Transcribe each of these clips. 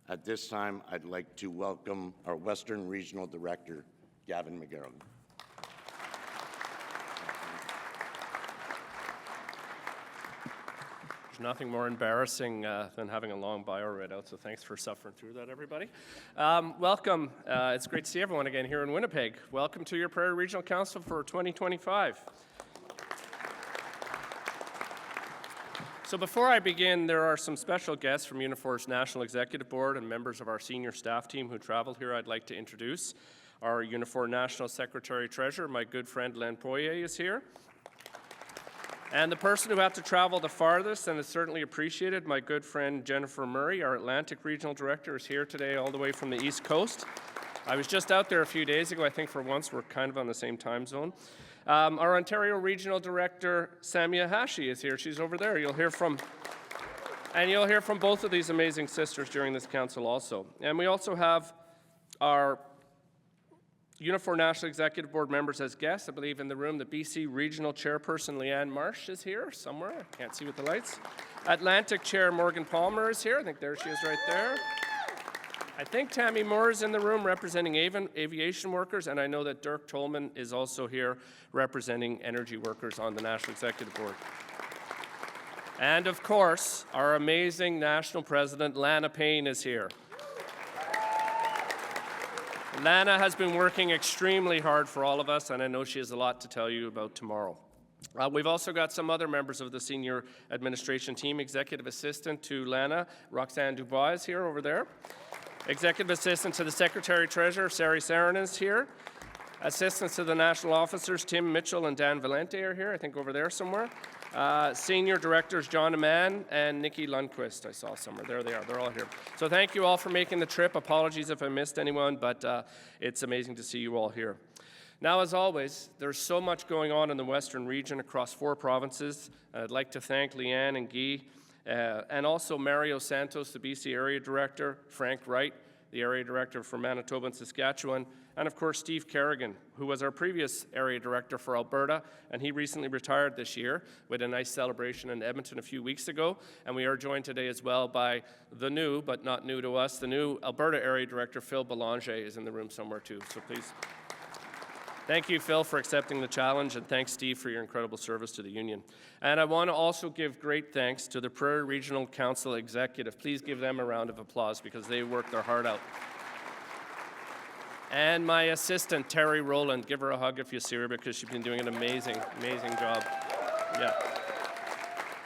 At this time, I'd like to welcome our Western Regional Director, Gavin McGarrigle. There's nothing more embarrassing than having a long bio read out, so thanks for suffering through that, everybody. Welcome. It's great to see everyone again here in Winnipeg. Welcome to your Prairie Regional Council for 2025. So before I begin, there are some special guests from Unifor's National Executive Board and members of our senior staff team who traveled here I'd like to introduce. Our Unifor National Secretary-Treasurer, my good friend Len Poirier, is here. And the person who had to travel the farthest, and is certainly appreciated, my good friend Jennifer Murray, our Atlantic Regional Director, is here today all the way from the East Coast. I was just out there a few days ago. I think for once we're kind of on the same time zone. Our Ontario Regional Director, Samia Hashi, is here. She's over there. You'll hear from both of these amazing sisters during this council also. And we also have our Unifor National Executive Board members as guests. I believe in the room, the BC Regional Chairperson Leanne Marsh is here somewhere. I can't see with the lights. Atlantic Chair Morgan Palmer is here. I think there she is right there. I think Tammy Moore is in the room representing aviation workers, and I know that Dirk Tolman is also here representing energy workers on the National Executive Board. And of course, our amazing National President, Lana Payne, is here. Lana has been working extremely hard for all of us, and I know she has a lot to tell you about tomorrow. We've also got some other members of the senior administration team. Executive Assistant to Lana, Roxanne Dubois, is here over there. Executive Assistant to the Secretary-Treasurer, Sari Sarin, is here. Assistants to the National Officers, Tim Mitchell and Dan Valente, are here, I think over there somewhere. Senior Directors John Aman and Nikki Lundquist, I saw somewhere. There they are. They're all here. So thank you all for making the trip. Apologies if I missed anyone, but it's amazing to see you all here. Now, as always, there's so much going on in the Western region across 4 provinces. I'd like to thank Leanne and Guy, and also Mario Santos, the BC Area Director, Frank Wright, the Area Director for Manitoba and Saskatchewan, and of course Steve Kerrigan, who was our previous Area Director for Alberta, and he recently retired this year with a nice celebration in Edmonton a few weeks ago. And we are joined today as well by the new, but not new to us, the new Alberta Area Director, Phil Belanger, is in the room somewhere too, so please. Thank you, Phil, for accepting the challenge, and thanks, Steve, for your incredible service to the union. And I want to also give great thanks to the Prairie Regional Council Executive. Please give them a round of applause because they worked their heart out. And my assistant, Terry Rowland. Give her a hug if you see her because she's been doing an amazing, amazing job. Yeah.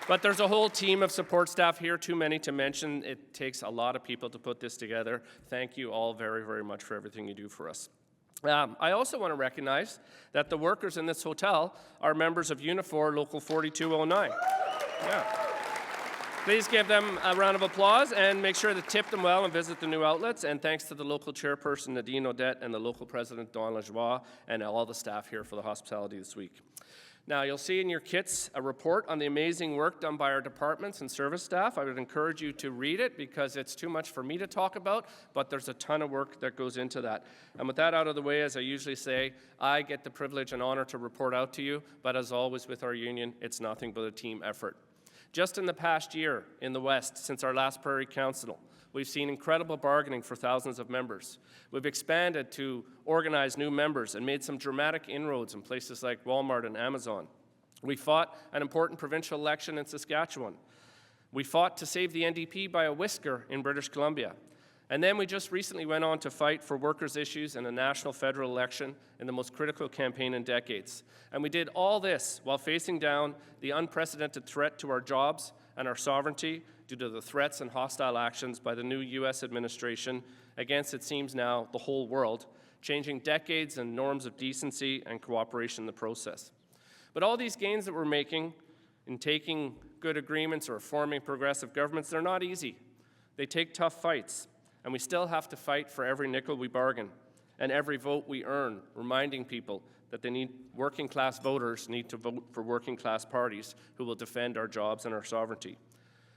But there's a whole team of support staff here, too many to mention. It takes a lot of people to put this together. Thank you all very, very much for everything you do for us. I also want to recognize that the workers in this hotel are members of Unifor Local 4209. Yeah. Please give them a round of applause and make sure to tip them well and visit the new outlets. And thanks to the local chairperson, Nadine Odette, and the local president, Dawn Lajoie, and all the staff here for the hospitality this week. Now, you'll see in your kits a report on the amazing work done by our departments and service staff. I would encourage you to read it because it's too much for me to talk about, but there's a ton of work that goes into that. And with that out of the way, as I usually say, I get the privilege and honor to report out to you, but as always with our union, it's nothing but a team effort. Just in the past year in the West, since our last Prairie Council, we've seen incredible bargaining for thousands of members. We've expanded to organize new members and made some dramatic inroads in places like Walmart and Amazon. We fought an important provincial election in Saskatchewan. We fought to save the NDP by a whisker in British Columbia. And then we just recently went on to fight for workers' issues in a national federal election in the most critical campaign in decades. And we did all this while facing down the unprecedented threat to our jobs and our sovereignty due to the threats and hostile actions by the new U.S. administration against, it seems now, the whole world, changing decades and norms of decency and cooperation in the process. But all these gains that we're making in taking good agreements or forming progressive governments, they're not easy. They take tough fights, and we still have to fight for every nickel we bargain and every vote we earn, reminding people that working-class voters need to vote for working-class parties who will defend our jobs and our sovereignty.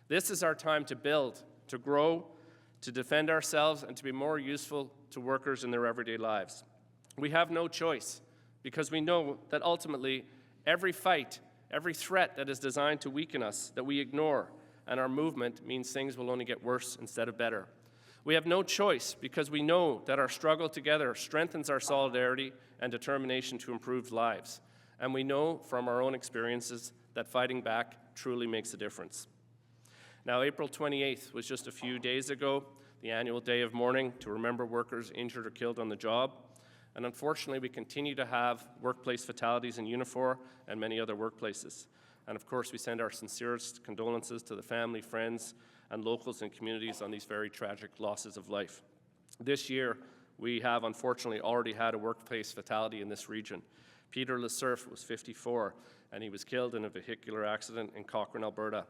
This is our time to build, to grow, to defend ourselves, and to be more useful to workers in their everyday lives. We have no choice because we know that ultimately every fight, every threat that is designed to weaken us, that we ignore, and our movement means things will only get worse instead of better. We have no choice because we know that our struggle together strengthens our solidarity and determination to improve lives. And we know from our own experiences that fighting back truly makes a difference. Now, April 28th was just a few days ago, the annual day of mourning to remember workers injured or killed on the job. And unfortunately, we continue to have workplace fatalities in Unifor and many other workplaces. And of course, we send our sincerest condolences to the family, friends, and locals and communities on these very tragic losses of life. This year, we have unfortunately already had a workplace fatality in this region. Peter Lesurf was 54, and he was killed in a vehicular accident in Cochrane, Alberta,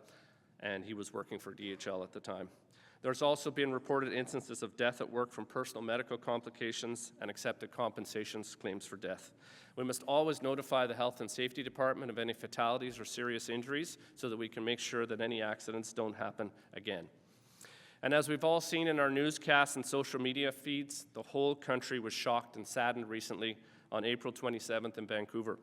and he was working for DHL at the time. There's also been reported instances of death at work from personal medical complications and accepted compensations claims for death. We must always notify the Health and Safety Department of any fatalities or serious injuries so that we can make sure that any accidents don't happen again. And as we've all seen in our newscasts and social media feeds, the whole country was shocked and saddened recently on April 27th in Vancouver.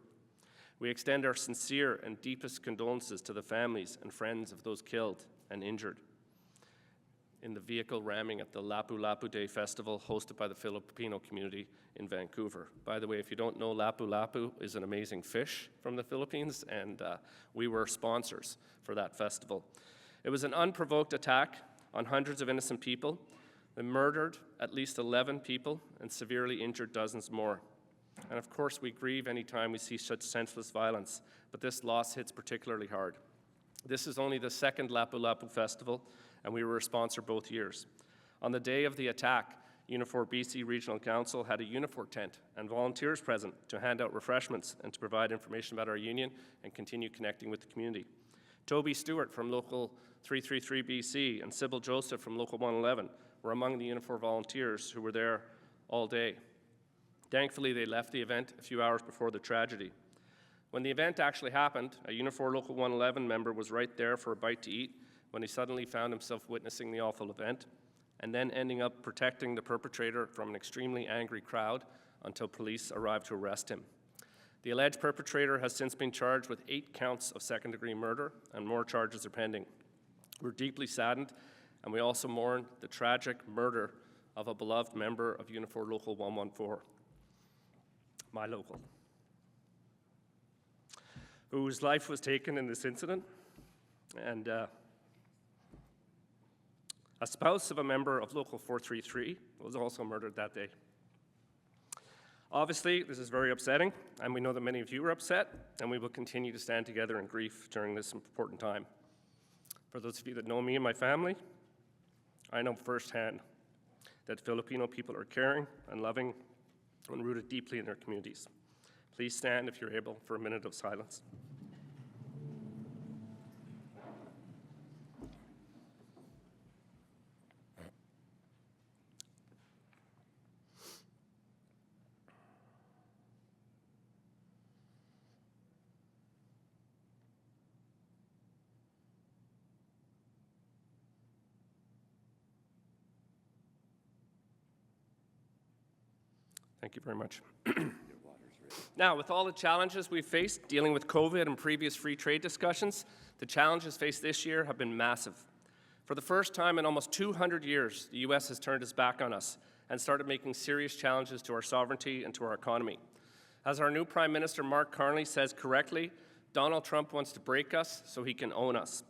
We extend our sincere and deepest condolences to the families and friends of those killed and injured in the vehicle ramming at the Lapu Lapu Day Festival hosted by the Filipino community in Vancouver. By the way, if you don't know, Lapu Lapu is an amazing fish from the Philippines, and we were sponsors for that festival. It was an unprovoked attack on hundreds of innocent people. They murdered at least 11 people and severely injured dozens more. And of course, we grieve any time we see such senseless violence, but this loss hits particularly hard. This is only the second Lapu Lapu Festival, and we were a sponsor both years. On the day of the attack, Unifor BC Regional Council had a Unifor tent and volunteers present to hand out refreshments and to provide information about our union and continue connecting with the community. Toby Stewart from Local 333 BC and Sybil Joseph from Local 111 were among the Unifor volunteers who were there all day. Thankfully, they left the event a few hours before the tragedy. When the event actually happened, a Unifor Local 111 member was right there for a bite to eat when he suddenly found himself witnessing the awful event and then ending up protecting the perpetrator from an extremely angry crowd until police arrived to arrest him. The alleged perpetrator has since been charged with 8 counts of second-degree murder, and more charges are pending. We're deeply saddened, and we also mourn the tragic murder of a beloved member of Unifor Local 114, my local, whose life was taken in this incident, and a spouse of a member of Local 433 was also murdered that day. Obviously, this is very upsetting, and we know that many of you are upset, and we will continue to stand together in grief during this important time. For those of you that know me and my family, I know firsthand that Filipino people are caring and loving and rooted deeply in their communities. Please stand, if you're able, for a minute of silence. Thank you very much. Now, with all the challenges we've faced dealing with COVID and previous free trade discussions, the challenges faced this year have been massive. For the first time in almost 200 years, the U.S. has turned its back on us and started making serious challenges to our sovereignty and to our economy. As our new Prime Minister Mark Carney says correctly, Donald Trump wants to break us so he can own us.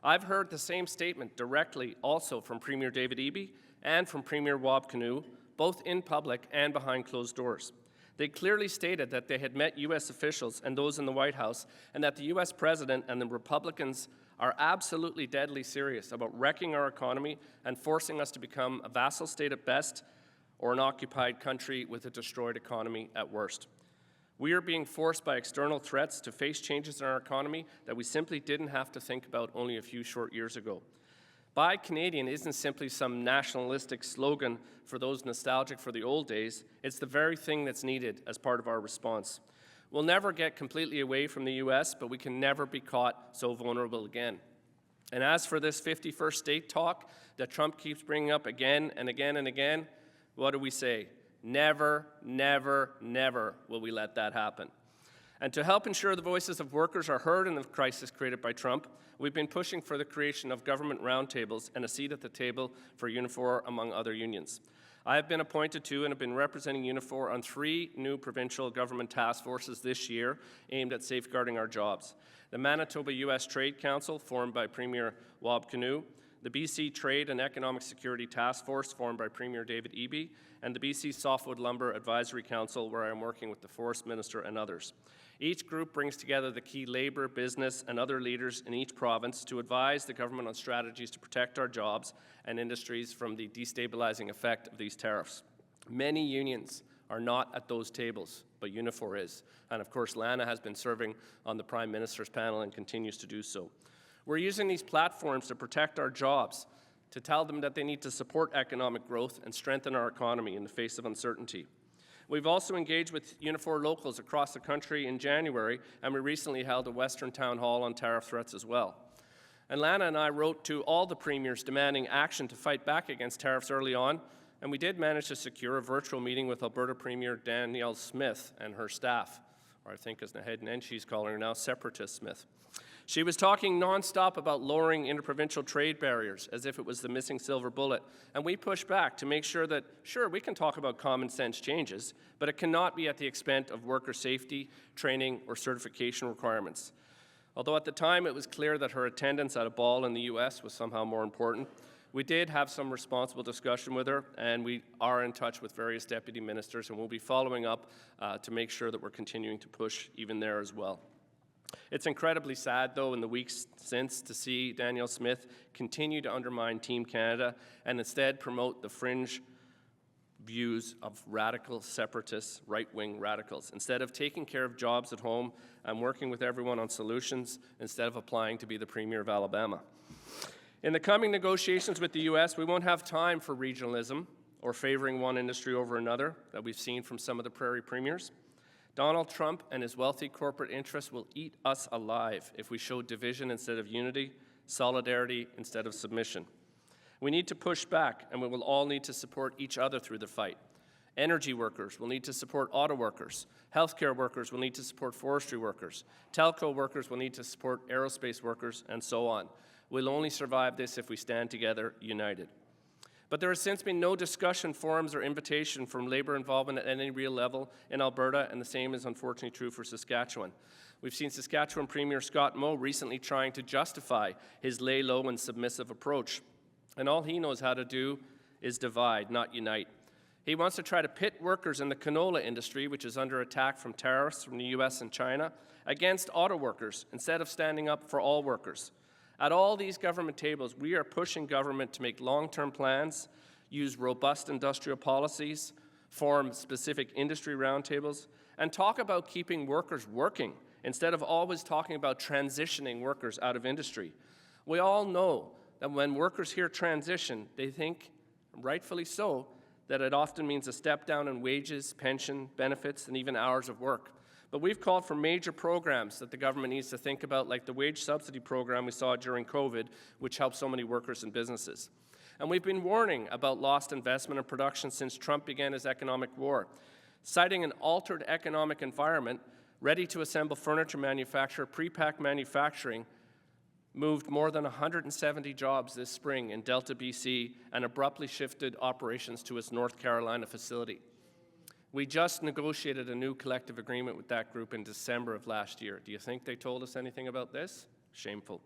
I've heard the same statement directly also from Premier David Eby and from Premier Kinew, both in public and behind closed doors. They clearly stated that they had met U.S. officials and those in the White House, and that the U.S. President and the Republicans are absolutely deadly serious about wrecking our economy and forcing us to become a vassal state at best or an occupied country with a destroyed economy at worst. We are being forced by external threats to face changes in our economy that we simply didn't have to think about only a few short years ago. Buy Canadian isn't simply some nationalistic slogan for those nostalgic for the old days. It's the very thing that's needed as part of our response. We'll never get completely away from the U.S., but we can never be caught so vulnerable again. And as for this 51st state talk that Trump keeps bringing up again and again and again, what do we say? Never, never, never will we let that happen. And to help ensure the voices of workers are heard in the crisis created by Trump, we've been pushing for the creation of government roundtables and a seat at the table for Unifor, among other unions. I have been appointed to and have been representing Unifor on 3 new provincial government task forces this year aimed at safeguarding our jobs. The Manitoba U.S. Trade Council, formed by Premier Kinew, the BC Trade and Economic Security Task Force, formed by Premier David Eby, and the BC Softwood Lumber Advisory Council, where I am working with the Forest Minister and others. Each group brings together the key labour, business, and other leaders in each province to advise the government on strategies to protect our jobs and industries from the destabilizing effect of these tariffs. Many unions are not at those tables, but Unifor is. And of course, Lana has been serving on the Prime Minister's panel and continues to do so. We're using these platforms to protect our jobs, to tell them that they need to support economic growth and strengthen our economy in the face of uncertainty. We've also engaged with Unifor locals across the country in January, and we recently held a Western town hall on tariff threats as well. And Lana and I wrote to all the premiers demanding action to fight back against tariffs early on, and we did manage to secure a virtual meeting with Alberta Premier Danielle Smith and her staff, or I think as Naheed and Nenshi is calling her now, Separatist Smith. She was talking nonstop about lowering interprovincial trade barriers as if it was the missing silver bullet, and we pushed back to make sure that, sure, we can talk about common sense changes, but it cannot be at the expense of worker safety, training, or certification requirements. Although at the time it was clear that her attendance at a ball in the US was somehow more important, we did have some responsible discussion with her, and we are in touch with various deputy ministers, and we'll be following up to make sure that we're continuing to push even there as well. It's incredibly sad, though, in the weeks since to see Danielle Smith continue to undermine Team Canada and instead promote the fringe views of radical separatists, right-wing radicals, instead of taking care of jobs at home and working with everyone on solutions, instead of applying to be the Premier of Alabama. In the coming negotiations with the U.S., we won't have time for regionalism or favoring one industry over another that we've seen from some of the prairie premiers. Donald Trump and his wealthy corporate interests will eat us alive if we show division instead of unity, solidarity instead of submission. We need to push back, and we will all need to support each other through the fight. Energy workers will need to support auto workers. Healthcare workers will need to support forestry workers. Telco workers will need to support aerospace workers, and so on. We'll only survive this if we stand together, united. But there has since been no discussion, forums, or invitation from labour involvement at any real level in Alberta, and the same is unfortunately true for Saskatchewan. We've seen Saskatchewan Premier Scott Moe recently trying to justify his lay-low and submissive approach, and all he knows how to do is divide, not unite. He wants to try to pit workers in the canola industry, which is under attack from tariffs from the US and China, against auto workers instead of standing up for all workers. At all these government tables, we are pushing government to make long-term plans, use robust industrial policies, form specific industry roundtables, and talk about keeping workers working instead of always talking about transitioning workers out of industry. We all know that when workers hear transition, they think, rightfully so, that it often means a step down in wages, pension, benefits, and even hours of work. But we've called for major programs that the government needs to think about, like the wage subsidy program we saw during COVID, which helped so many workers and businesses. And we've been warning about lost investment and production since Trump began his economic war, citing an altered economic environment. Ready to assemble furniture manufacturer, pre-pack manufacturing, moved more than 170 jobs this spring in Delta, BC, and abruptly shifted operations to its North Carolina facility. We just negotiated a new collective agreement with that group in December of last year. Do you think they told us anything about this? Shameful.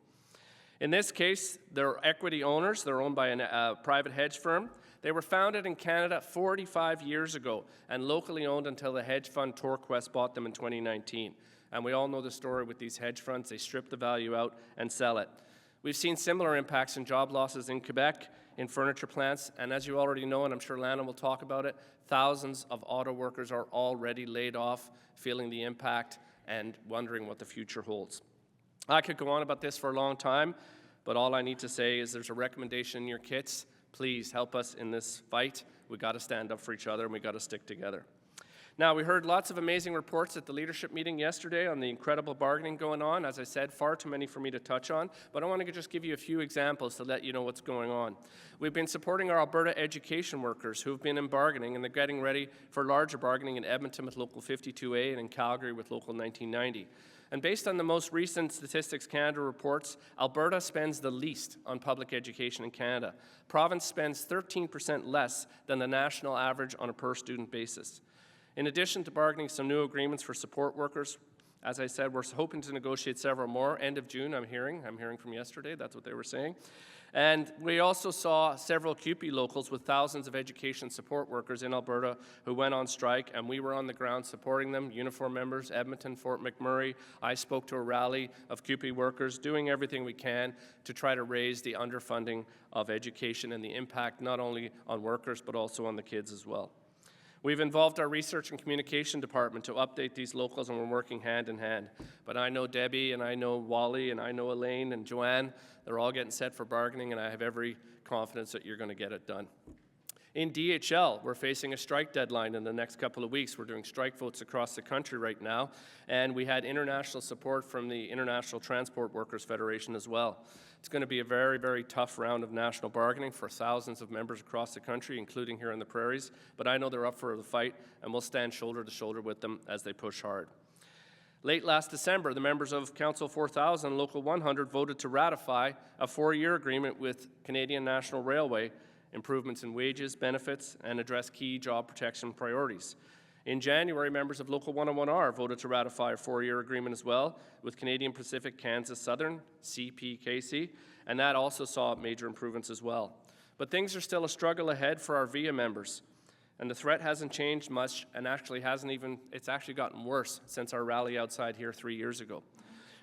In this case, they're equity owners. They're owned by a private hedge firm. They were founded in Canada 45 years ago and locally owned until the hedge fund Torquest bought them in 2019. And we all know the story with these hedge funds. They strip the value out and sell it. We've seen similar impacts and job losses in Quebec, in furniture plants, and as you already know, and I'm sure Lana will talk about it, thousands of auto workers are already laid off, feeling the impact and wondering what the future holds. I could go on about this for a long time, but all I need to say is there's a recommendation in your kits. Please help us in this fight. We've got to stand up for each other, and we've got to stick together. Now, we heard lots of amazing reports at the leadership meeting yesterday on the incredible bargaining going on. As I said, far too many for me to touch on, but I want to just give you a few examples to let you know what's going on. We've been supporting our Alberta education workers who have been in bargaining, and they're getting ready for larger bargaining in Edmonton with Local 52A and in Calgary with Local 1990. And based on the most recent Statistics Canada reports, Alberta spends the least on public education in Canada. Province spends 13% less than the national average on a per-student basis. In addition to bargaining some new agreements for support workers, as I said, we're hoping to negotiate several more. End of June, I'm hearing from yesterday, that's what they were saying. And we also saw several CUPE locals with thousands of education support workers in Alberta who went on strike, and we were on the ground supporting them, Unifor members, Edmonton, Fort McMurray. I spoke to a rally of CUPE workers, doing everything we can to try to raise the underfunding of education and the impact not only on workers but also on the kids as well. We've involved our research and communication department to update these locals, and we're working hand in hand. But I know Debbie, and I know Wally, and I know Elaine and Joanne. They're all getting set for bargaining, and I have every confidence that you're going to get it done. In DHL, we're facing a strike deadline in the next couple of weeks. We're doing strike votes across the country right now, and we had international support from the International Transport Workers Federation as well. It's going to be a very, very tough round of national bargaining for thousands of members across the country, including here in the prairies, but I know they're up for the fight, and we'll stand shoulder to shoulder with them as they push hard. Late last December, the members of Council 4000 and Local 100 voted to ratify a 4-year agreement with Canadian National Railway, improvements in wages, benefits, and address key job protection priorities. In January, members of Local 101R voted to ratify a 4-year agreement as well with Canadian Pacific Kansas Southern, CPKC, and that also saw major improvements as well. But things are still a struggle ahead for our VIA members, and the threat hasn't changed much, and it's actually gotten worse since our rally outside here 3 years ago.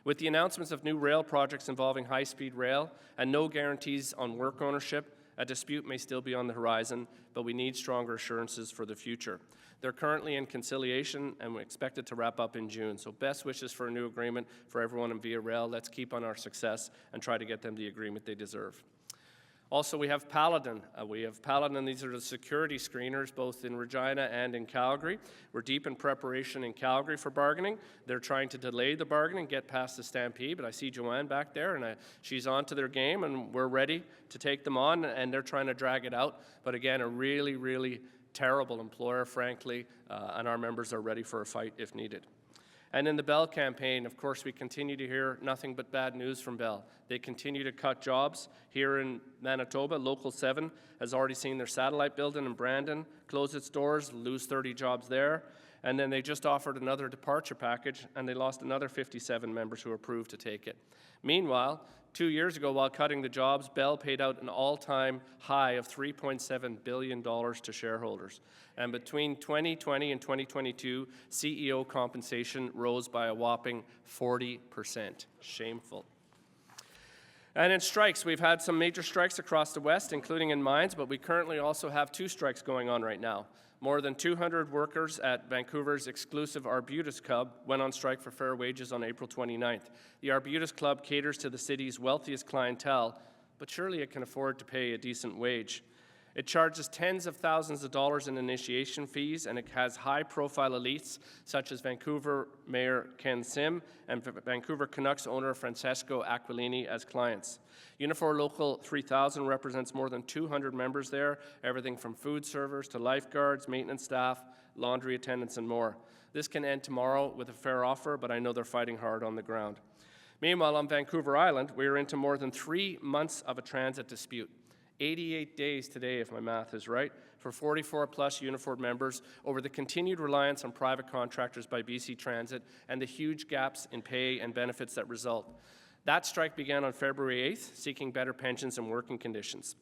With the announcements of new rail projects involving high-speed rail and no guarantees on work ownership, a dispute may still be on the horizon, but we need stronger assurances for the future. They're currently in conciliation, and we expect it to wrap up in June. So best wishes for a new agreement for everyone in Via Rail. Let's keep on our success and try to get them the agreement they deserve. Also, we have Paladin. These are the security screeners, both in Regina and in Calgary. We're deep in preparation in Calgary for bargaining. They're trying to delay the bargaining, get past the stampede, but I see Joanne back there, and she's on to their game, and we're ready to take them on, and they're trying to drag it out. But again, a really, really terrible employer, frankly, and our members are ready for a fight if needed. And in the Bell campaign, of course, we continue to hear nothing but bad news from Bell. They continue to cut jobs. Here in Manitoba, Local 7 has already seen their satellite building in Brandon close its doors, lose 30 jobs there. And then they just offered another departure package, and they lost another 57 members who approved to take it. Meanwhile, 2 years ago, while cutting the jobs, Bell paid out an all-time high of $3.7 billion to shareholders. And between 2020 and 2022, CEO compensation rose by a whopping 40%. Shameful. And in strikes, we've had some major strikes across the West, including in mines, but we currently also have 2 strikes going on right now. More than 200 workers at Vancouver's exclusive Arbutus Club went on strike for fair wages on April 29th. The Arbutus Club caters to the city's wealthiest clientele, but surely it can afford to pay a decent wage. It charges tens of thousands of dollars in initiation fees, and it has high-profile elites such as Vancouver Mayor Ken Sim and Vancouver Canucks owner Francesco Aquilini as clients. Unifor Local 3000 represents more than 200 members there, everything from food servers to lifeguards, maintenance staff, laundry attendants, and more. This can end tomorrow with a fair offer, but I know they're fighting hard on the ground. Meanwhile, on Vancouver Island, we are into more than 3 months of a transit dispute. 88 days today, if my math is right, for 44-plus Unifor members over the continued reliance on private contractors by BC Transit and the huge gaps in pay and benefits that result. That strike began on February 8th, seeking better pensions and working conditions.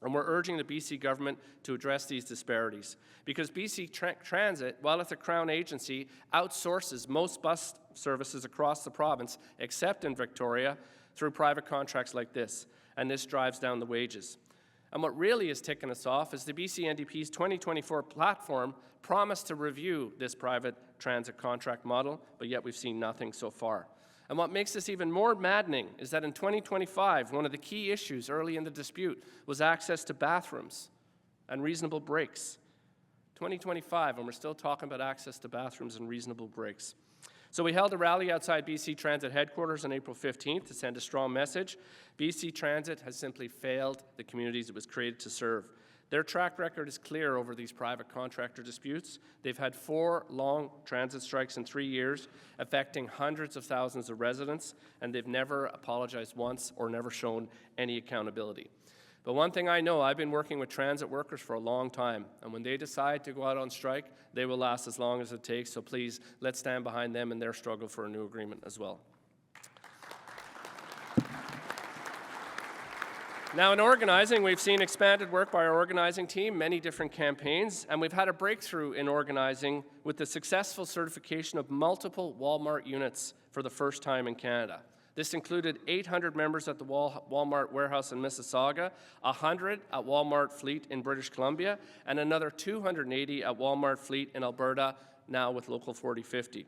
And we're urging the BC government to address these disparities because BC Transit, while it's a Crown agency, outsources most bus services across the province, except in Victoria, through private contracts like this, and this drives down the wages. And what really is ticking us off is the BC NDP's 2024 platform promised to review this private transit contract model, but yet we've seen nothing so far. And what makes this even more maddening is that in 2025, one of the key issues early in the dispute was access to bathrooms and reasonable breaks. 2025, and we're still talking about access to bathrooms and reasonable breaks. So we held a rally outside BC Transit headquarters on April 15th to send a strong message. BC Transit has simply failed the communities it was created to serve. Their track record is clear over these private contractor disputes. They've had 4 long transit strikes in 3 years, affecting hundreds of thousands of residents, and they've never apologized once or never shown any accountability. But one thing I know, I've been working with transit workers for a long time, and when they decide to go out on strike, they will last as long as it takes, so please, let's stand behind them in their struggle for a new agreement as well. Now, in organizing, we've seen expanded work by our organizing team, many different campaigns, and we've had a breakthrough in organizing with the successful certification of multiple Walmart units for the first time in Canada. This included 800 members at the Walmart warehouse in Mississauga, 100 at Walmart Fleet in British Columbia, and another 280 at Walmart Fleet in Alberta, now with Local 4050.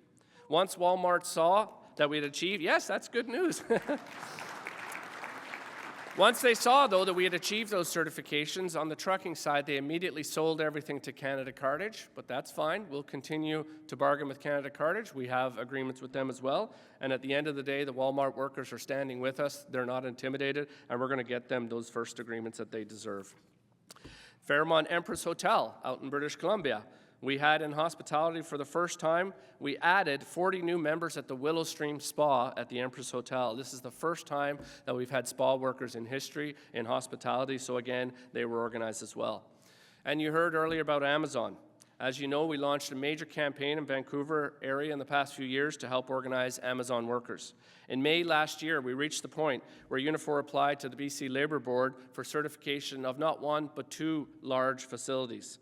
Once Walmart saw that we had achieved, yes, that's good news. Once they saw, though, that we had achieved those certifications, on the trucking side, they immediately sold everything to Canada Cartage, but that's fine. We'll continue to bargain with Canada Cartage. We have agreements with them as well, and at the end of the day, the Walmart workers are standing with us. They're not intimidated, and we're going to get them those first agreements that they deserve. Fairmont Empress Hotel out in British Columbia. We had in hospitality for the first time, we added 40 new members at the Willow Stream Spa at the Empress Hotel. This is the first time that we've had spa workers in history in hospitality, so again, they were organized as well. And you heard earlier about Amazon. As you know, we launched a major campaign in Vancouver area in the past few years to help organize Amazon workers. In May last year, we reached the point where Unifor applied to the BC Labour Board for certification of not 1, but 2 large facilities.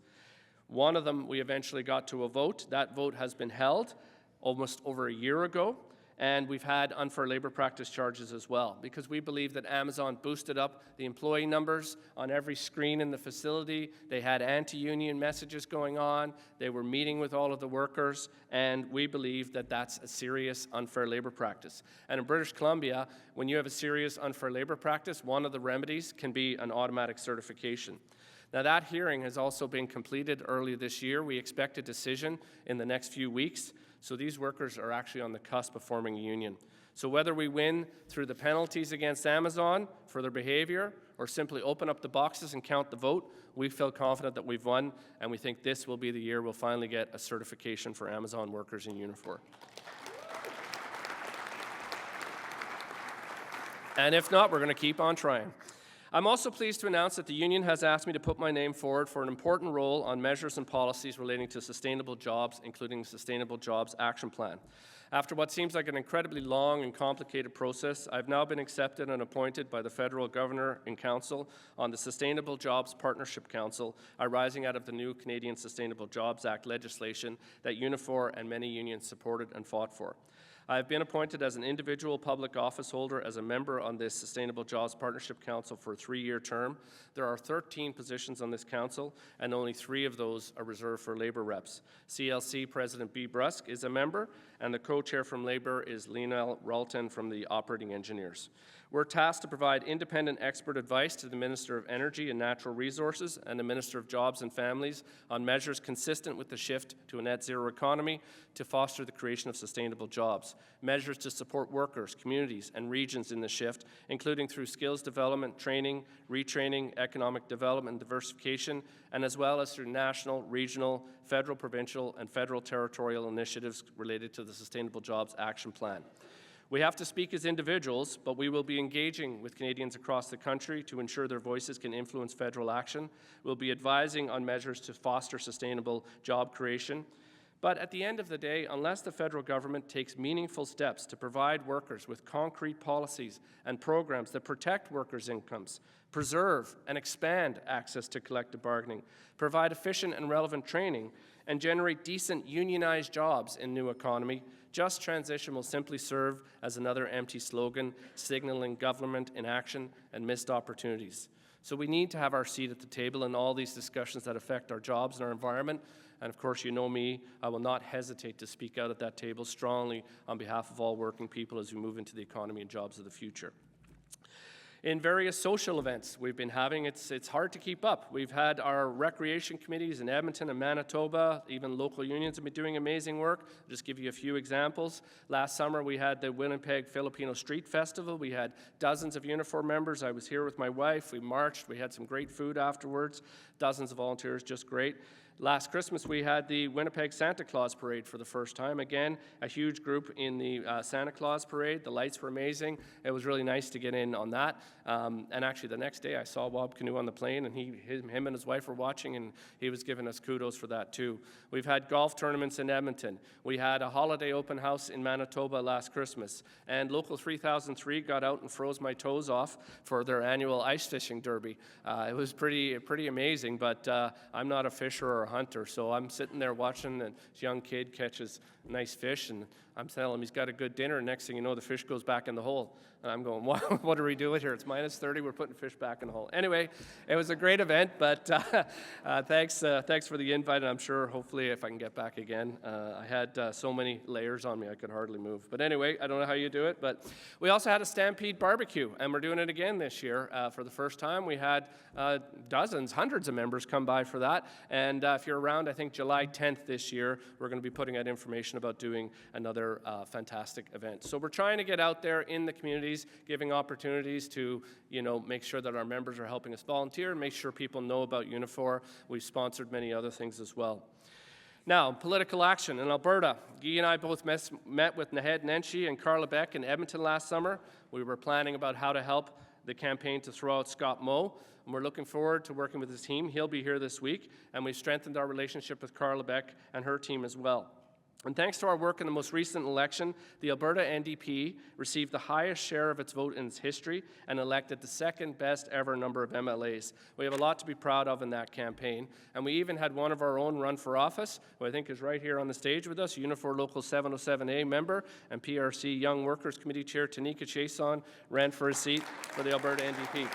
One of them, we eventually got to a vote. That vote has been held almost over a year ago, and we've had unfair labor practice charges as well, because we believe that Amazon boosted up the employee numbers on every screen in the facility. They had anti-union messages going on. They were meeting with all of the workers, and we believe that that's a serious unfair labor practice. And in British Columbia, when you have a serious unfair labor practice, one of the remedies can be an automatic certification. Now, that hearing has also been completed early this year. We expect a decision in the next few weeks. So these workers are actually on the cusp of forming a union. So whether we win through the penalties against Amazon for their behavior or simply open up the boxes and count the vote, we feel confident that we've won, and we think this will be the year we'll finally get a certification for Amazon workers in Unifor. And if not, we're going to keep on trying. I'm also pleased to announce that the union has asked me to put my name forward for an important role on measures and policies relating to sustainable jobs, including Sustainable Jobs Action Plan. After what seems like an incredibly long and complicated process, I've now been accepted and appointed by the Federal Governor and Council on the Sustainable Jobs Partnership Council, arising out of the new Canadian Sustainable Jobs Act legislation that Unifor and many unions supported and fought for. I have been appointed as an individual public office holder as a member on this Sustainable Jobs Partnership Council for a 3-year term. There are 13 positions on this council, and only 3 of those are reserved for Labour reps. CLC President B. Brusk is a member, and the co-chair from Labour is Lionel Ralton from the Operating Engineers. We're tasked to provide independent expert advice to the Minister of Energy and Natural Resources and the Minister of Jobs and Families on measures consistent with the shift to a net zero economy to foster the creation of sustainable jobs, measures to support workers, communities, and regions in the shift, including through skills development, training, retraining, economic development and diversification, and as well as through national, regional, federal, provincial, and federal territorial initiatives related to the Sustainable Jobs Action Plan. We have to speak as individuals, but we will be engaging with Canadians across the country to ensure their voices can influence federal action. We'll be advising on measures to foster sustainable job creation. But at the end of the day, unless the federal government takes meaningful steps to provide workers with concrete policies and programs that protect workers' incomes, preserve and expand access to collective bargaining, provide efficient and relevant training, and generate decent unionized jobs in new economy, just transition will simply serve as another empty slogan, signaling government inaction and missed opportunities. So we need to have our seat at the table in all these discussions that affect our jobs and our environment. And of course, you know me, I will not hesitate to speak out at that table strongly on behalf of all working people as we move into the economy and jobs of the future. In various social events we've been having, it's hard to keep up. We've had our recreation committees in Edmonton and Manitoba, even local unions have been doing amazing work. I'll just give you a few examples. Last summer we had the Winnipeg Filipino Street Festival. We had dozens of Unifor members. I was here with my wife. We marched. We had some great food afterwards. Dozens of volunteers, just great. Last Christmas, we had the Winnipeg Santa Claus Parade for the first time. Again, a huge group in the Santa Claus Parade. The lights were amazing. It was really nice to get in on that. And actually, the next day, I saw Kinew on the plane, and him and his wife were watching, and he was giving us kudos for that, too. We've had golf tournaments in Edmonton. We had a holiday open house in Manitoba last Christmas. And Local 3003 got out and froze my toes off for their annual ice fishing derby. It was pretty amazing, but I'm not a fisher or a hunter, so I'm sitting there watching this young kid catches nice fish, and I'm telling him he's got a good dinner, and next thing you know, the fish goes back in the hole. And I'm going, what are we doing here? It's minus 30, we're putting fish back in the hole. Anyway, it was a great event, but thanks for the invite, and I'm sure, hopefully, if I can get back again. I had so many layers on me, I could hardly move. But anyway, I don't know how you do it, but we also had a Stampede barbecue, and we're doing it again this year for the first time. We had dozens, hundreds of members come by for that, and if you're around, I think July 10th this year, we're going to be putting out information about doing another fantastic event. So we're trying to get out there in the communities, giving opportunities to, make sure that our members are helping us volunteer, make sure people know about Unifor. We've sponsored many other things as well. Now, political action in Alberta. Guy and I both met with Naheed, Nenshi, and Carla Beck in Edmonton last summer. We were planning about how to help the campaign to throw out Scott Moe, and we're looking forward to working with his team. He'll be here this week, and we've strengthened our relationship with Carla Beck and her team as well. And thanks to our work in the most recent election, the Alberta NDP received the highest share of its vote in its history and elected the second best ever number of MLAs. We have a lot to be proud of in that campaign. And we even had one of our own run for office, who I think is right here on the stage with us, Unifor Local 707A member and PRC Young Workers Committee Chair Tanika Chason ran for a seat for the Alberta NDP.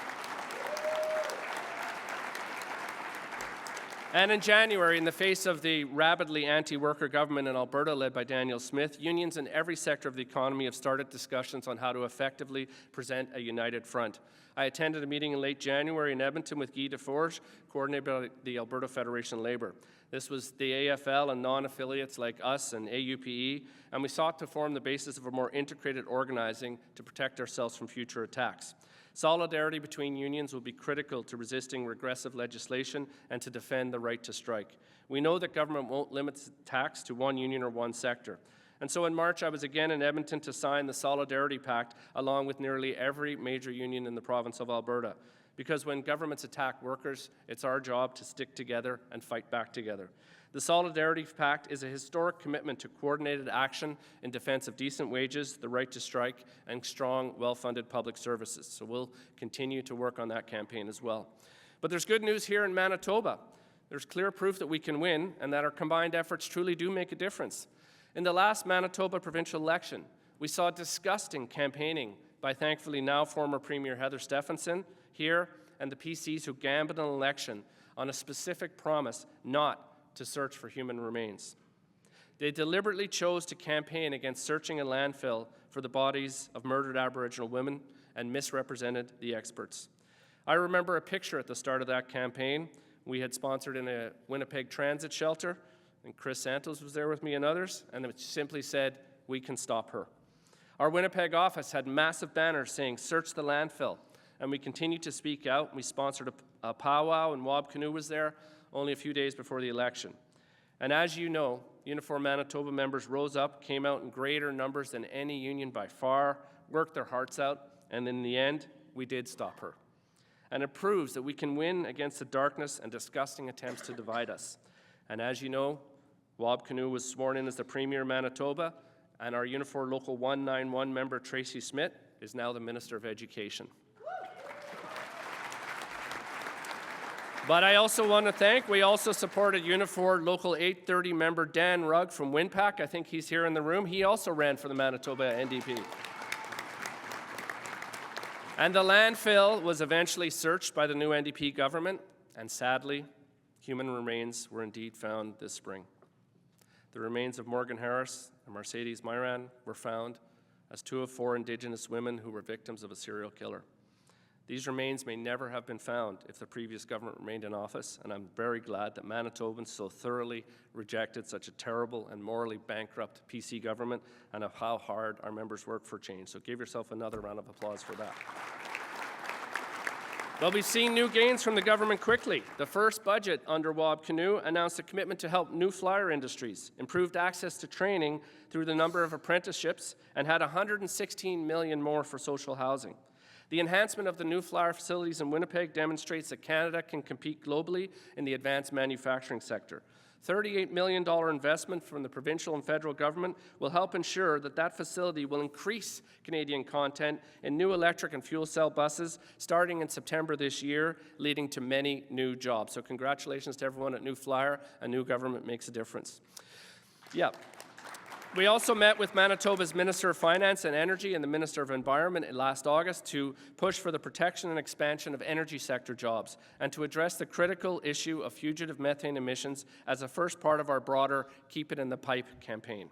And in January, in the face of the rabidly anti-worker government in Alberta led by Daniel Smith, unions in every sector of the economy have started discussions on how to effectively present a united front. I attended a meeting in late January in Edmonton with Guy Deforge, coordinated by the Alberta Federation of Labour. This was the AFL and non-affiliates like us and AUPE, and we sought to form the basis of a more integrated organizing to protect ourselves from future attacks. Solidarity between unions will be critical to resisting regressive legislation and to defend the right to strike. We know that government won't limit tax to one union or one sector. And so in March, I was again in Edmonton to sign the Solidarity Pact along with nearly every major union in the province of Alberta. Because when governments attack workers, it's our job to stick together and fight back together. The Solidarity Pact is a historic commitment to coordinated action in defense of decent wages, the right to strike, and strong, well-funded public services. So we'll continue to work on that campaign as well. But there's good news here in Manitoba. There's clear proof that we can win and that our combined efforts truly do make a difference. In the last Manitoba provincial election, we saw disgusting campaigning by thankfully now former Premier Heather Stefanson here and the PCs who gambled an election on a specific promise not to search for human remains. They deliberately chose to campaign against searching a landfill for the bodies of murdered Aboriginal women and misrepresented the experts. I remember a picture at the start of that campaign we had sponsored in a Winnipeg transit shelter, and Chris Santos was there with me and others, and it simply said, "We can stop her." Our Winnipeg office had massive banners saying, "Search the landfill," and we continued to speak out. We sponsored a powwow, and Kinew was there only a few days before the election. And as you know, Unifor Manitoba members rose up, came out in greater numbers than any union by far, worked their hearts out, and in the end, we did stop her. And it proves that we can win against the darkness and disgusting attempts to divide us. And as you know, Kinew was sworn in as the Premier of Manitoba, and our Unifor Local 191 member, Tracy Smith, is now the Minister of Education. But I also want to thank, we also supported Unifor Local 830 member Dan Rugg from Winpac. I think he's here in the room. He also ran for the Manitoba NDP. And the landfill was eventually searched by the new NDP government, and sadly, human remains were indeed found this spring. The remains of Morgan Harris and Mercedes Myran were found as 2 of 4 Indigenous women who were victims of a serial killer. These remains may never have been found if the previous government remained in office, and I'm very glad that Manitobans so thoroughly rejected such a terrible and morally bankrupt PC government, and of how hard our members work for change. So give yourself another round of applause for that. But we've seen new gains from the government quickly. The first budget under Kinew announced a commitment to help new flyer industries, improved access to training through the number of apprenticeships, and had $116 million more for social housing. The enhancement of the new flyer facilities in Winnipeg demonstrates that Canada can compete globally in the advanced manufacturing sector. $38 million investment from the provincial and federal government will help ensure that that facility will increase Canadian content in new electric and fuel cell buses starting in September this year, leading to many new jobs. So congratulations to everyone at New Flyer. A new government makes a difference. Yeah. We also met with Manitoba's Minister of Finance and Energy and the Minister of Environment last August to push for the protection and expansion of energy sector jobs and to address the critical issue of fugitive methane emissions as a first part of our broader Keep It in the Pipe campaign.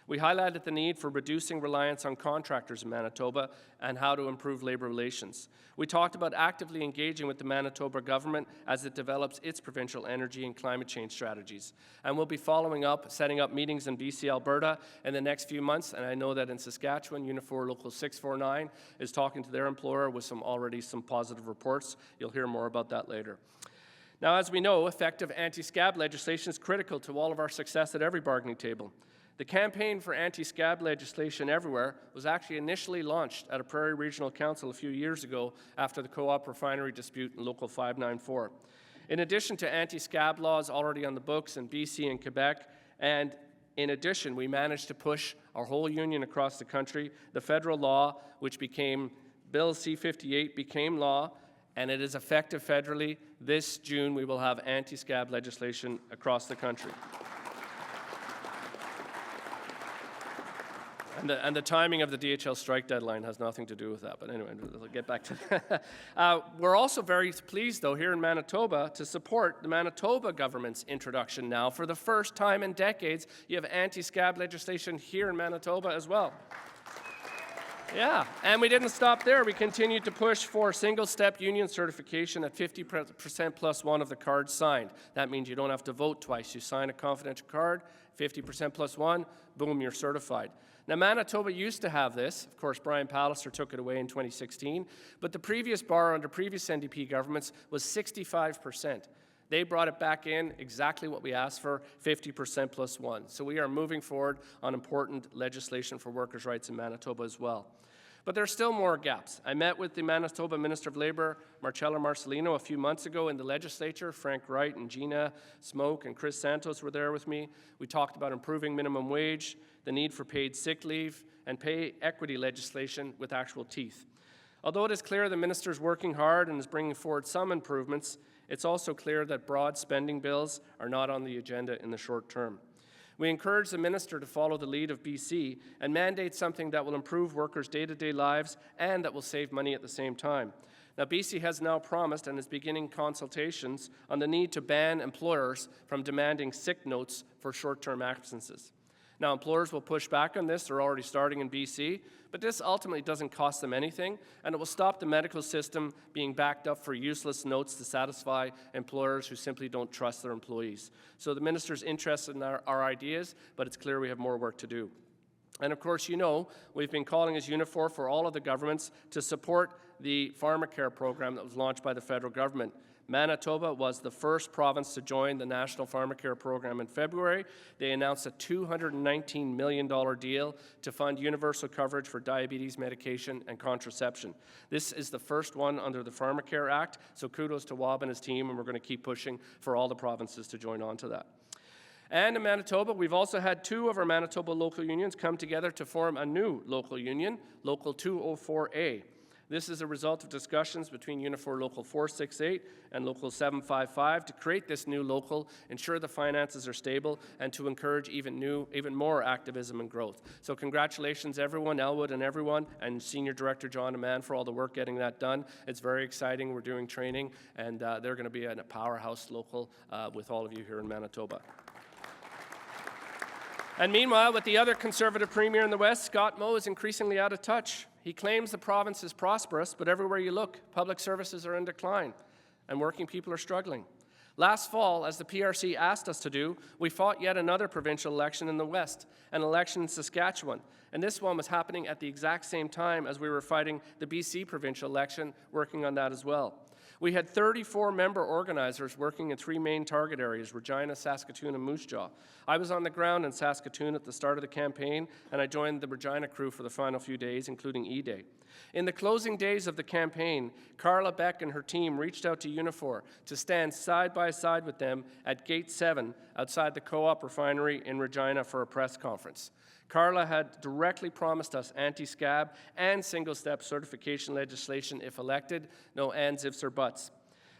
We highlighted the need for reducing reliance on contractors in Manitoba and how to improve labor relations. We talked about actively engaging with the Manitoba government as it develops its provincial energy and climate change strategies. And we'll be following up, setting up meetings in BC, Alberta in the next few months. And I know that in Saskatchewan, Unifor Local 649 is talking to their employer with already some positive reports. You'll hear more about that later. Now, as we know, effective anti-scab legislation is critical to all of our success at every bargaining table. The campaign for anti-scab legislation everywhere was actually initially launched at a Prairie Regional Council a few years ago after the co-op refinery dispute in Local 594. In addition to anti-scab laws already on the books in BC and Quebec, and in addition, we managed to push our whole union across the country. The federal law, which became Bill C-58, became law, and it is effective federally. This June, we will have anti-scab legislation across the country. And the timing of the DHL strike deadline has nothing to do with that. But anyway, we'll get back to that. We're also very pleased, though, here in Manitoba to support the Manitoba government's introduction now. For the first time in decades, you have anti-scab legislation here in Manitoba as well. Yeah, and we didn't stop there. We continued to push for single-step union certification at 50% plus one of the cards signed. That means you don't have to vote twice. You sign a confidential card, 50% plus one, boom, you're certified. Now, Manitoba used to have this. Of course, Brian Pallister took it away in 2016. But the previous bar under previous NDP governments was 65%. They brought it back in, exactly what we asked for, 50% plus one. So we are moving forward on important legislation for workers' rights in Manitoba as well. But there are still more gaps. I met with the Manitoba Minister of Labour, Marcella Marcelino, a few months ago in the legislature. Frank Wright and Gina Smoke and Chris Santos were there with me. We talked about improving minimum wage, the need for paid sick leave, and pay equity legislation with actual teeth. Although it is clear the minister is working hard and is bringing forward some improvements, it's also clear that broad spending bills are not on the agenda in the short term. We encourage the minister to follow the lead of BC and mandate something that will improve workers' day-to-day lives and that will save money at the same time. Now, BC has now promised and is beginning consultations on the need to ban employers from demanding sick notes for short-term absences. Now, employers will push back on this. They're already starting in BC, but this ultimately doesn't cost them anything, and it will stop the medical system being backed up for useless notes to satisfy employers who simply don't trust their employees. So the minister's interested in our ideas, but it's clear we have more work to do. And of course, you know, we've been calling as Unifor for all of the governments to support the pharmacare program that was launched by the federal government. Manitoba was the first province to join the National Pharmacare Program in February. They announced a $219 million deal to fund universal coverage for diabetes medication and contraception. This is the first one under the Pharmacare Act, so kudos to Wab and his team, and we're going to keep pushing for all the provinces to join on to that. And in Manitoba, we've also had two of our Manitoba local unions come together to form a new local union, Local 204A. This is a result of discussions between Unifor Local 468 and Local 755 to create this new local, ensure the finances are stable, and to encourage even more activism and growth. So congratulations, everyone, Elwood and everyone, and Senior Director John Aman for all the work getting that done. It's very exciting. We're doing training, and they're going to be a powerhouse local with all of you here in Manitoba. And meanwhile, with the other Conservative Premier in the West, Scott Moe is increasingly out of touch. He claims the province is prosperous, but everywhere you look, public services are in decline and working people are struggling. Last fall, as the PRC asked us to do, we fought yet another provincial election in the West, an election in Saskatchewan. And this one was happening at the exact same time as we were fighting the BC provincial election, working on that as well. We had 34 member organizers working in 3 main target areas, Regina, Saskatoon, and Moose Jaw. I was on the ground in Saskatoon at the start of the campaign, and I joined the Regina crew for the final few days, including E-Day. In the closing days of the campaign, Carla, Beck, and her team reached out to Unifor to stand side by side with them at Gate 7 outside the Co-op refinery in Regina for a press conference. Carla had directly promised us anti-scab and single-step certification legislation if elected, no ands, ifs, or buts.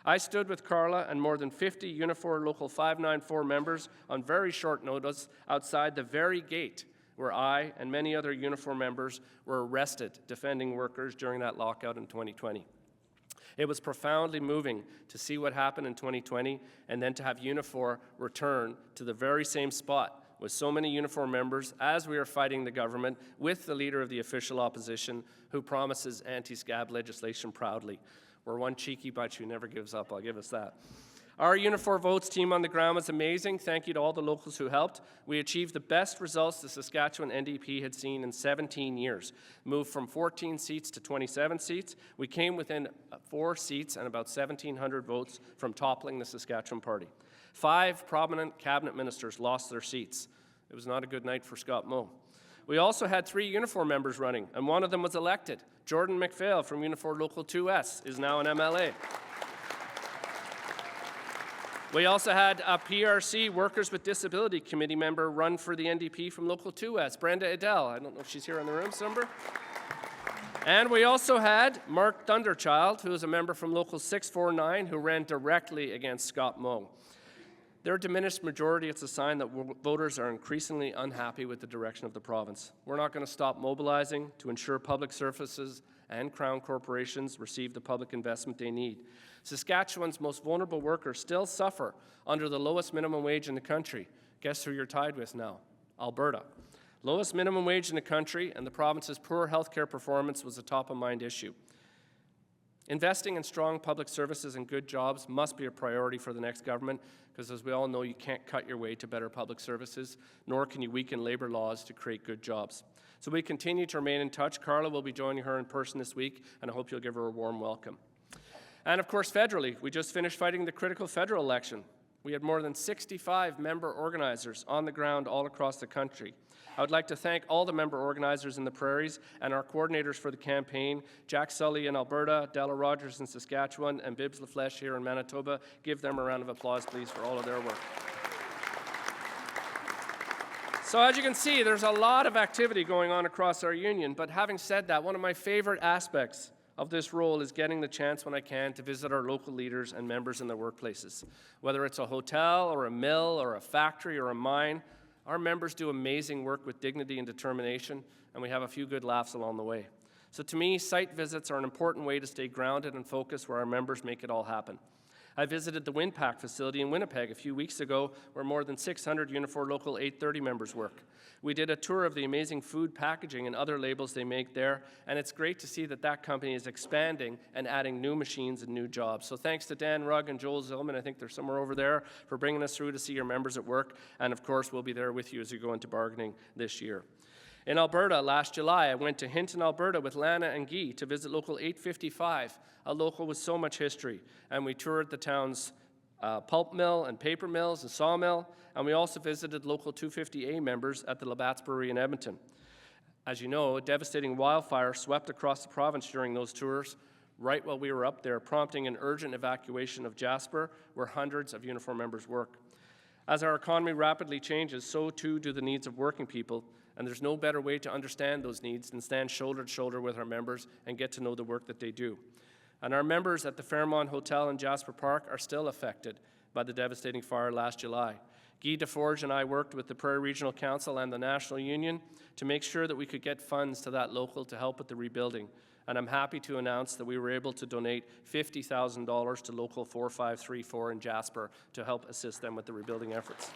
I stood with Carla and more than 50 Unifor Local 594 members on very short notice outside the very gate where I and many other Unifor members were arrested defending workers during that lockout in 2020. It was profoundly moving to see what happened in 2020 and then to have Unifor return to the very same spot with so many Unifor members as we are fighting the government with the leader of the official opposition who promises anti-scab legislation proudly. We're one cheeky bunch who never gives up, I'll give us that. Our Unifor Votes team on the ground was amazing. Thank you to all the locals who helped. We achieved the best results the Saskatchewan NDP had seen in 17 years. Moved from 14 seats to 27 seats. We came within 4 seats and about 1,700 votes from toppling the Saskatchewan Party. 5 prominent cabinet ministers lost their seats. It was not a good night for Scott Moe. We also had 3 Unifor members running, and one of them was elected. Jordan McPhail from Unifor Local 2S is now an MLA. We also had a PRC Workers with Disability Committee member run for the NDP from Local 2S, Brenda Adele. I don't know if she's here in the room somewhere. And we also had Mark Thunderchild, who is a member from Local 649, who ran directly against Scott Moe. Their diminished majority, it's a sign that voters are increasingly unhappy with the direction of the province. We're not going to stop mobilizing to ensure public services and Crown corporations receive the public investment they need. Saskatchewan's most vulnerable workers still suffer under the lowest minimum wage in the country. Guess who you're tied with now? Alberta. Lowest minimum wage in the country, and the province's poor healthcare performance was a top-of-mind issue. Investing in strong public services and good jobs must be a priority for the next government, because as we all know, you can't cut your way to better public services, nor can you weaken labor laws to create good jobs. So we continue to remain in touch. Carla will be joining her in person this week, and I hope you'll give her a warm welcome. And of course, federally, we just finished fighting the critical federal election. We had more than 65 member organizers on the ground all across the country. I would like to thank all the member organizers in the prairies and our coordinators for the campaign, Jack Sully in Alberta, Della Rogers in Saskatchewan, and Bibbs LaFleche here in Manitoba. Give them a round of applause, please, for all of their work. So as you can see, there's a lot of activity going on across our union, but having said that, one of my favorite aspects of this role is getting the chance when I can to visit our local leaders and members in their workplaces. Whether it's a hotel or a mill or a factory or a mine, our members do amazing work with dignity and determination, and we have a few good laughs along the way. So to me, site visits are an important way to stay grounded and focused where our members make it all happen. I visited the WinPack facility in Winnipeg a few weeks ago, where more than 600 Unifor Local 830 members work. We did a tour of the amazing food packaging and other labels they make there, and it's great to see that that company is expanding and adding new machines and new jobs. So thanks to Dan Rugg and Joel Zillman, I think they're somewhere over there, for bringing us through to see your members at work, and of course we'll be there with you as you go into bargaining this year. In Alberta, last July, I went to Hinton, Alberta with Lana and Guy to visit Local 855, a local with so much history, and we toured the town's pulp mill and paper mills and sawmill, and we also visited Local 250A members at the Labatt's Brewery in Edmonton. As you know, a devastating wildfire swept across the province during those tours, right while we were up there, prompting an urgent evacuation of Jasper, where hundreds of Unifor members work. As our economy rapidly changes, so too do the needs of working people, and there's no better way to understand those needs than stand shoulder to shoulder with our members and get to know the work that they do. And our members at the Fairmont Hotel in Jasper Park are still affected by the devastating fire last July. Guy Deforge and I worked with the Prairie Regional Council and the National Union to make sure that we could get funds to that local to help with the rebuilding. And I'm happy to announce that we were able to donate $50,000 to Local 4534 in Jasper to help assist them with the rebuilding efforts.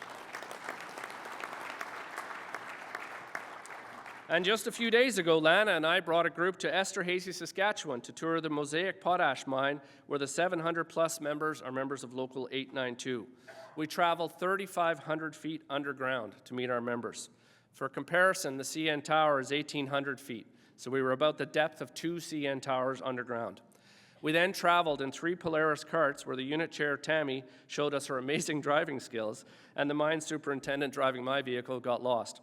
And just a few days ago, Lana and I brought a group to Esterhazy, Saskatchewan to tour the Mosaic Potash Mine, where the 700-plus members are members of Local 892. We traveled 3,500 feet underground to meet our members. For comparison, the CN Tower is 1,800 feet, so we were about the depth of 2 CN Towers underground. We then traveled in 3 Polaris carts where the unit chair, Tammy, showed us her amazing driving skills, and the mine superintendent driving my vehicle got lost.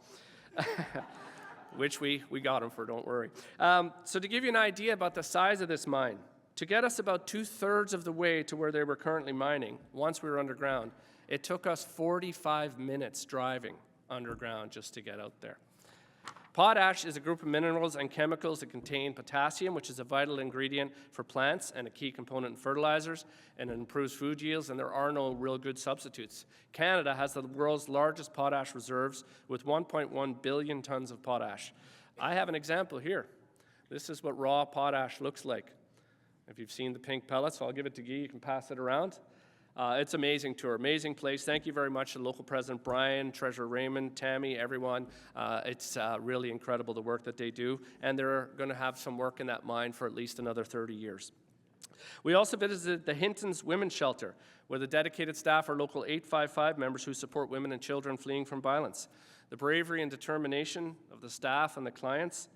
Which we got him for, don't worry. So to give you an idea about the size of this mine, to get us about 2/3 of the way to where they were currently mining, once we were underground, it took us 45 minutes driving underground just to get out there. Potash is a group of minerals and chemicals that contain potassium, which is a vital ingredient for plants and a key component in fertilizers, and it improves food yields, and there are no real good substitutes. Canada has the world's largest potash reserves with 1.1 billion tons of potash. I have an example here. This is what raw potash looks like. If you've seen the pink pellets, I'll give it to Guy, you can pass it around. It's an amazing tour, amazing place. Thank you very much to local President Brian, Treasurer Raymond, Tammy, everyone. It's really incredible the work that they do, and they're going to have some work in that mine for at least another 30 years. We also visited the Hinton's Women's Shelter, where the dedicated staff are Local 855 members who support women and children fleeing from violence. The bravery and determination of the staff and the clients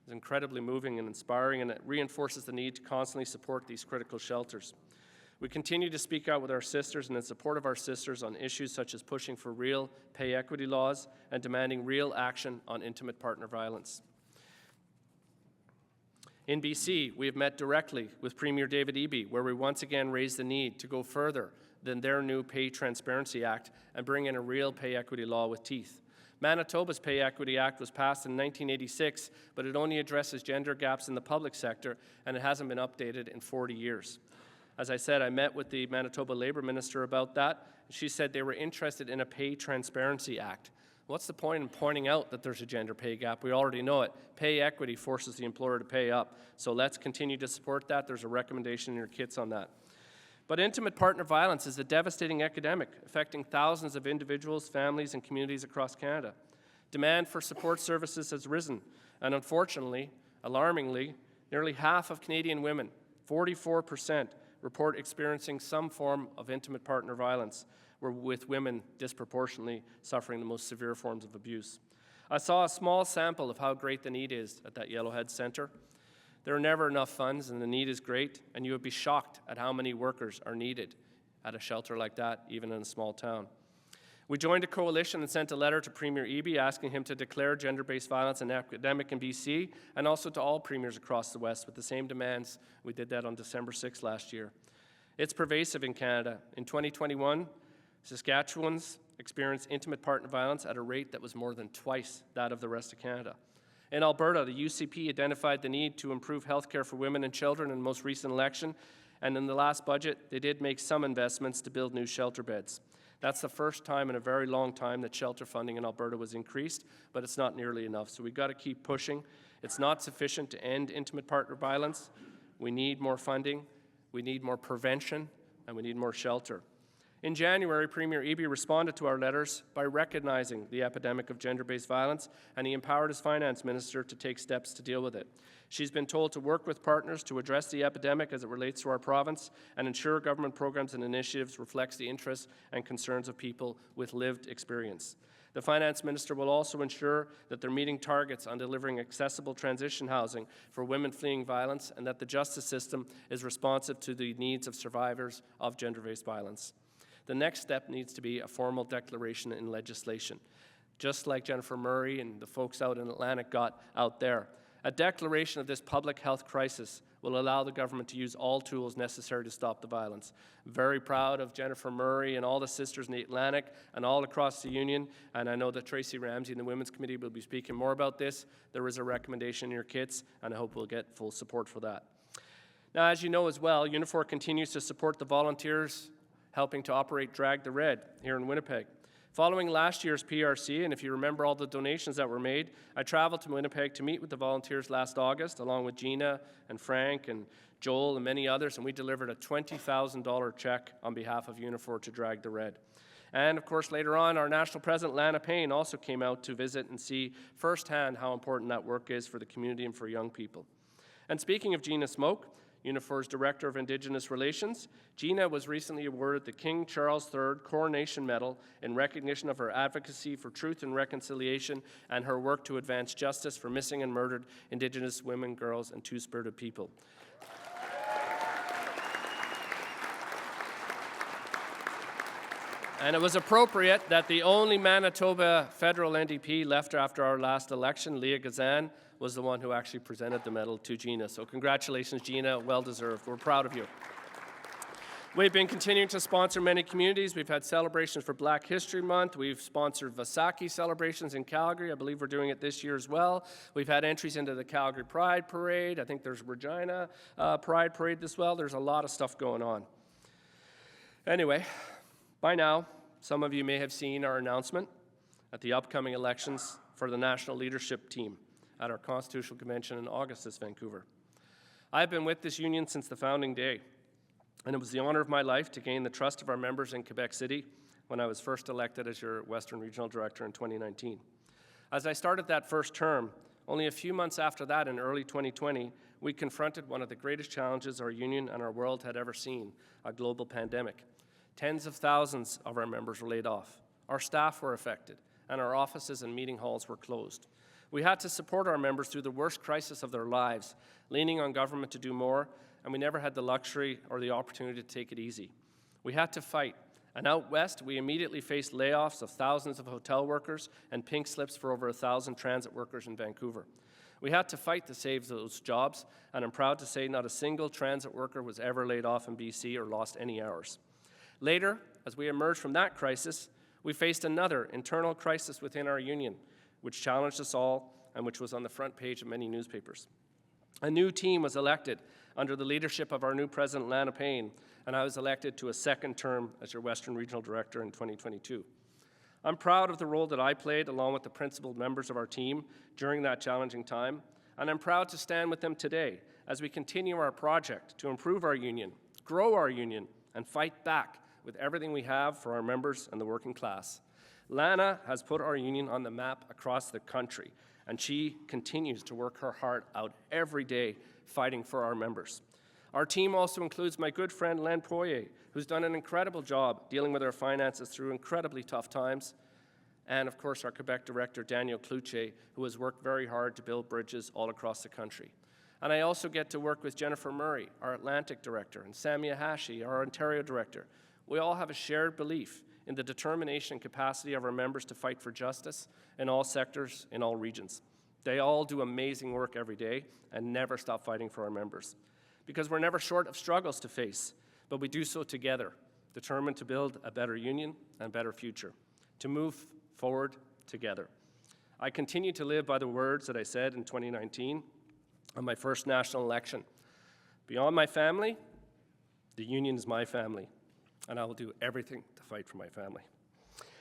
is incredibly moving and inspiring, and it reinforces the need to constantly support these critical shelters. We continue to speak out with our sisters and in support of our sisters on issues such as pushing for real pay equity laws and demanding real action on intimate partner violence. In BC, we have met directly with Premier David Eby, where we once again raised the need to go further than their new Pay Transparency Act and bring in a real pay equity law with teeth. Manitoba's Pay Equity Act was passed in 1986, but it only addresses gender gaps in the public sector, and it hasn't been updated in 40 years. As I said, I met with the Manitoba Labour Minister about that. She said they were interested in a Pay Transparency Act. What's the point in pointing out that there's a gender pay gap? We already know it. Pay equity forces the employer to pay up. So let's continue to support that. There's a recommendation in your kits on that. But intimate partner violence is a devastating epidemic affecting thousands of individuals, families, and communities across Canada. Demand for support services has risen, and unfortunately, alarmingly, nearly half of Canadian women, 44%, report experiencing some form of intimate partner violence, with women disproportionately suffering the most severe forms of abuse. I saw a small sample of how great the need is at that Yellowhead Centre. There are never enough funds, and the need is great, and you would be shocked at how many workers are needed at a shelter like that, even in a small town. We joined a coalition and sent a letter to Premier Eby asking him to declare gender-based violence an epidemic in BC, and also to all premiers across the West with the same demands. We did that on December 6 last year. It's pervasive in Canada. In 2021, Saskatchewans experienced intimate partner violence at a rate that was more than twice that of the rest of Canada. In Alberta, the UCP identified the need to improve health care for women and children in the most recent election, and in the last budget, they did make some investments to build new shelter beds. That's the first time in a very long time that shelter funding in Alberta was increased, but it's not nearly enough, so we've got to keep pushing. It's not sufficient to end intimate partner violence. We need more funding, we need more prevention, and we need more shelter. In January, Premier Eby responded to our letters by recognizing the epidemic of gender-based violence, and he empowered his finance minister to take steps to deal with it. She's been told to work with partners to address the epidemic as it relates to our province and ensure government programs and initiatives reflects the interests and concerns of people with lived experience. The finance minister will also ensure that they're meeting targets on delivering accessible transition housing for women fleeing violence and that the justice system is responsive to the needs of survivors of gender-based violence. The next step needs to be a formal declaration in legislation, just like Jennifer Murray and the folks out in Atlantic got out there. A declaration of this public health crisis will allow the government to use all tools necessary to stop the violence. I'm very proud of Jennifer Murray and all the sisters in the Atlantic and all across the Union, and I know that Tracy Ramsey and the Women's Committee will be speaking more about this. There is a recommendation in your kits, and I hope we'll get full support for that. Now, as you know as well, Unifor continues to support the volunteers helping to operate Drag the Red here in Winnipeg. Following last year's PRC, and if you remember all the donations that were made, I traveled to Winnipeg to meet with the volunteers last August, along with Gina and Frank and Joel and many others, and we delivered a $20,000 check on behalf of Unifor to Drag the Red. And of course, later on, our national president, Lana Payne, also came out to visit and see firsthand how important that work is for the community and for young people. And speaking of Gina Smoke, Unifor's Director of Indigenous Relations, Gina was recently awarded the King Charles III Coronation Medal in recognition of her advocacy for truth and reconciliation and her work to advance justice for missing and murdered Indigenous women, girls, and Two-Spirited people. And it was appropriate that the only Manitoba federal NDP left after our last election, Leah Gazan, was the one who actually presented the medal to Gina. So congratulations, Gina, well deserved. We're proud of you. We've been continuing to sponsor many communities. We've had celebrations for Black History Month. We've sponsored Vasaki celebrations in Calgary. I believe we're doing it this year as well. We've had entries into the Calgary Pride Parade. I think there's Regina Pride Parade as well. There's a lot of stuff going on. Anyway, by now, some of you may have seen our announcement at the upcoming elections for the national leadership team at our Constitutional Convention in August in Vancouver. I've been with this union since the founding day, and it was the honor of my life to gain the trust of our members in Quebec City when I was first elected as your Western Regional Director in 2019. As I started that first term, only a few months after that in early 2020, we confronted one of the greatest challenges our union and our world had ever seen, a global pandemic. Tens of thousands of our members were laid off. Our staff were affected, and our offices and meeting halls were closed. We had to support our members through the worst crisis of their lives, leaning on government to do more, and we never had the luxury or the opportunity to take it easy. We had to fight, and out west, we immediately faced layoffs of thousands of hotel workers and pink slips for over 1,000 transit workers in Vancouver. We had to fight to save those jobs, and I'm proud to say not a single transit worker was ever laid off in BC or lost any hours. Later, as we emerged from that crisis, we faced another internal crisis within our union, which challenged us all and which was on the front page of many newspapers. A new team was elected under the leadership of our new president, Lana Payne, and I was elected to a second term as your Western Regional Director in 2022. I'm proud of the role that I played along with the principal members of our team during that challenging time, and I'm proud to stand with them today as we continue our project to improve our union, grow our union, and fight back with everything we have for our members and the working class. Lana has put our union on the map across the country, and she continues to work her heart out every day fighting for our members. Our team also includes my good friend Len Poirier, who's done an incredible job dealing with our finances through incredibly tough times, and of course our Quebec Director Daniel Cloutier, who has worked very hard to build bridges all across the country. And I also get to work with Jennifer Murray, our Atlantic Director, and Samia Hashi, our Ontario Director. We all have a shared belief in the determination and capacity of our members to fight for justice in all sectors, in all regions. They all do amazing work every day and never stop fighting for our members. Because we're never short of struggles to face, but we do so together, determined to build a better union and better future, to move forward together. I continue to live by the words that I said in 2019 on my first national election. Beyond my family, the union is my family, and I will do everything to fight for my family.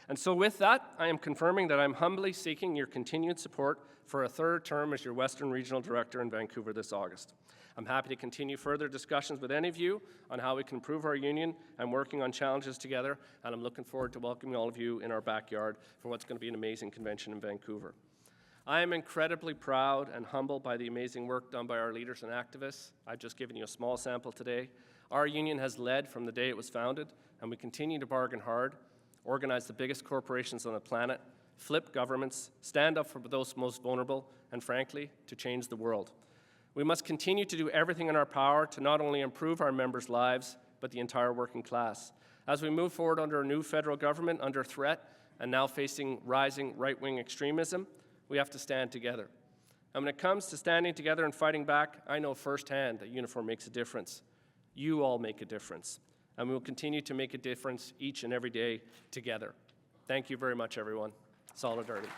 And so with that, I am confirming that I'm humbly seeking your continued support for a third term as your Western Regional Director in Vancouver this August. I'm happy to continue further discussions with any of you on how we can improve our union and working on challenges together, and I'm looking forward to welcoming all of you in our backyard for what's going to be an amazing convention in Vancouver. I am incredibly proud and humbled by the amazing work done by our leaders and activists. I've just given you a small sample today. Our union has led from the day it was founded, and we continue to bargain hard, organize the biggest corporations on the planet, flip governments, stand up for those most vulnerable, and frankly, to change the world. We must continue to do everything in our power to not only improve our members' lives, but the entire working class. As we move forward under a new federal government under threat and now facing rising right-wing extremism, we have to stand together. And when it comes to standing together and fighting back, I know firsthand that Unifor makes a difference. You all make a difference. And we will continue to make a difference each and every day together. Thank you very much, everyone. Solidarity.